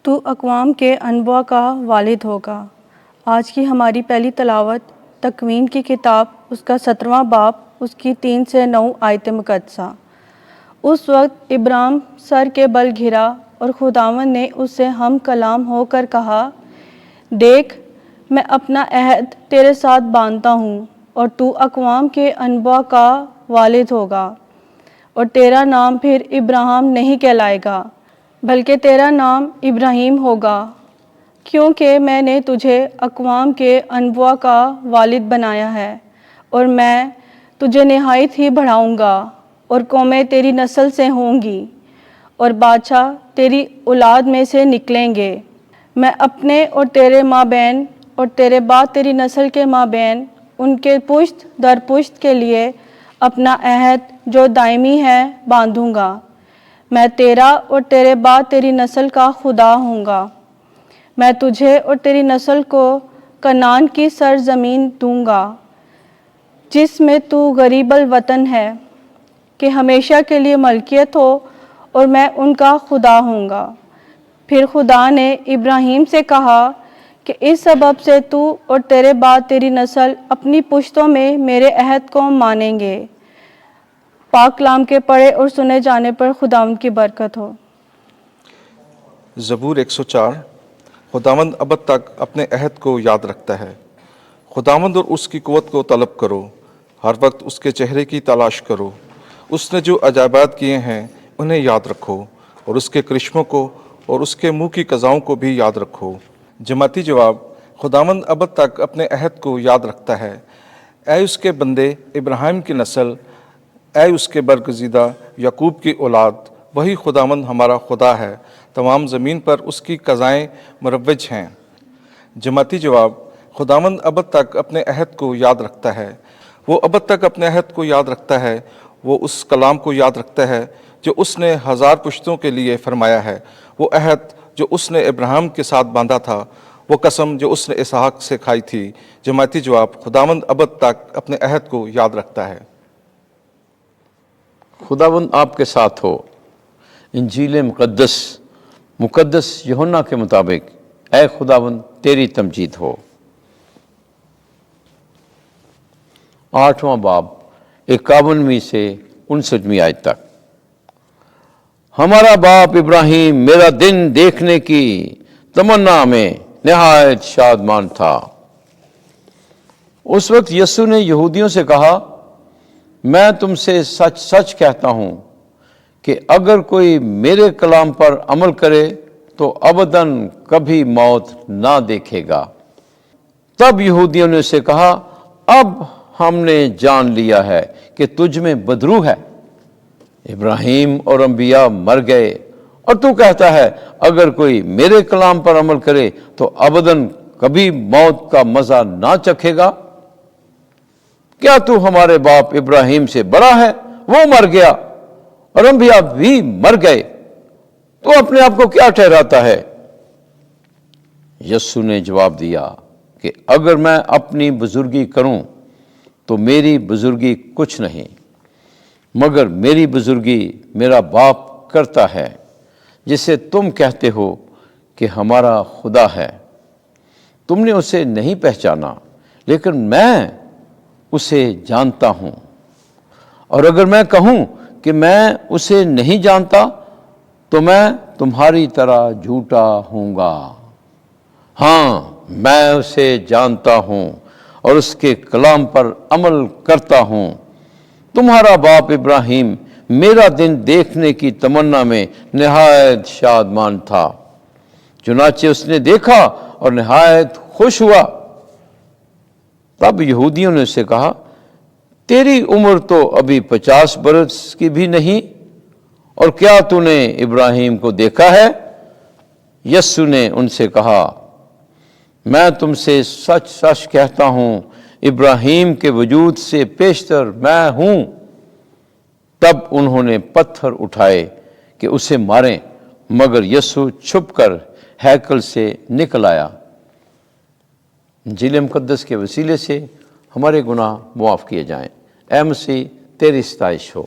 تو اقوام کے انبیاء کا والد ہوگا۔ آج کی ہماری پہلی تلاوت تکوین کی کتاب، اس کا 17واں باب، اس کی 3 سے 9 آیت مقدسہ۔ اس وقت ابرام سر کے بل گھرا اور خداوند نے اس سے ہم کلام ہو کر کہا، دیکھ میں اپنا عہد تیرے ساتھ باندھتا ہوں اور تو اقوام کے انبیاء کا والد ہوگا، اور تیرا نام پھر ابراہیم نہیں کہلائے گا بلکہ تیرا نام ابراہیم ہوگا، کیونکہ میں نے تجھے اقوام کے انبیاء کا والد بنایا ہے، اور میں تجھے نہایت ہی بڑھاؤں گا، اور قومیں تیری نسل سے ہوں گی اور بادشاہ تیری اولاد میں سے نکلیں گے۔ میں اپنے اور تیرے مابین اور تیرے بعد تیری نسل کے مابین ان کے پشت در پشت کے لیے اپنا عہد جو دائمی ہے باندھوں گا۔ میں تیرا اور تیرے بعد تیری نسل کا خدا ہوں گا۔ میں تجھے اور تیری نسل کو کنعان کی سرزمین دوں گا، جس میں تو غریب الوطن ہے، کہ ہمیشہ کے لیے ملکیت ہو، اور میں ان کا خدا ہوں گا۔ پھر خدا نے ابراہیم سے کہا کہ اس سبب سے تو اور تیرے بعد تیری نسل اپنی پشتوں میں میرے عہد کو مانیں گے۔ پاک کلام کے پڑھے اور سنے جانے پر خداوند کی برکت ہو۔ زبور 104۔ خداوند ابد تک اپنے عہد کو یاد رکھتا ہے۔ خداوند اور اس کی قوت کو طلب کرو، ہر وقت اس کے چہرے کی تلاش کرو۔ اس نے جو عجائبات کیے ہیں انہیں یاد رکھو، اور اس کے کرشموں کو اور اس کے منہ کی قضاؤں کو بھی یاد رکھو۔ جماعتی جواب: خداوند ابد تک اپنے عہد کو یاد رکھتا ہے۔ اے اس کے بندے ابراہیم کی نسل، اے اس کے برگزیدہ یعقوب کی اولاد، وہی خداوند ہمارا خدا ہے، تمام زمین پر اس کی قضائیں مروج ہیں۔ جماعتی جواب: خداوند ابد تک اپنے عہد کو یاد رکھتا ہے۔ وہ ابد تک اپنے عہد کو یاد رکھتا ہے، وہ اس کلام کو یاد رکھتا ہے جو اس نے 1000 پشتوں کے لیے فرمایا ہے، وہ عہد جو اس نے ابراہیم کے ساتھ باندھا تھا، وہ قسم جو اس نے اسحاق سے کھائی تھی۔ جماعتی جواب: خداوند ابد تک اپنے عہد کو یاد رکھتا ہے۔ خداوند آپ کے ساتھ ہو۔ انجیل مقدس یوحنا کے مطابق اے خداوند تیری تمجید ہو۔ 8واں باب 51ویں سے 59ویں آیت تک۔ ہمارا باپ ابراہیم میرا دن دیکھنے کی تمنا میں نہایت شادمان تھا۔ اس وقت یسوع نے یہودیوں سے کہا، میں تم سے سچ سچ کہتا ہوں کہ اگر کوئی میرے کلام پر عمل کرے تو ابداً کبھی موت نہ دیکھے گا۔ تب یہودیوں نے اسے کہا، اب ہم نے جان لیا ہے کہ تجھ میں بدرو ہے۔ ابراہیم اور انبیاء مر گئے، اور تو کہتا ہے اگر کوئی میرے کلام پر عمل کرے تو ابداً کبھی موت کا مزہ نہ چکھے گا۔ کیا تو ہمارے باپ ابراہیم سے بڑا ہے؟ وہ مر گیا اور انبیاء بھی مر گئے، تو اپنے آپ کو کیا ٹھہراتا ہے؟ یسوع نے جواب دیا کہ اگر میں اپنی بزرگی کروں تو میری بزرگی کچھ نہیں، مگر میری بزرگی میرا باپ کرتا ہے، جسے تم کہتے ہو کہ ہمارا خدا ہے۔ تم نے اسے نہیں پہچانا، لیکن میں اسے جانتا ہوں، اور اگر میں کہوں کہ میں اسے نہیں جانتا تو میں تمہاری طرح جھوٹا ہوں گا۔ ہاں، میں اسے جانتا ہوں اور اس کے کلام پر عمل کرتا ہوں۔ تمہارا باپ ابراہیم میرا دن دیکھنے کی تمنا میں نہایت شادمان تھا، چنانچہ اس نے دیکھا اور نہایت خوش ہوا۔ تب یہودیوں نے اس سے کہا، تیری عمر تو ابھی 50 برس کی بھی نہیں، اور کیا تو نے ابراہیم کو دیکھا ہے؟ یسوع نے ان سے کہا، میں تم سے سچ سچ کہتا ہوں، ابراہیم کے وجود سے پیشتر میں ہوں۔ تب انہوں نے پتھر اٹھائے کہ اسے ماریں، مگر یسوع چھپ کر ہیکل سے نکل آیا۔ انجیل مقدس کے وسیلے سے ہمارے گناہ معاف کیے جائیں۔ اے مسیح تیری ستائش ہو۔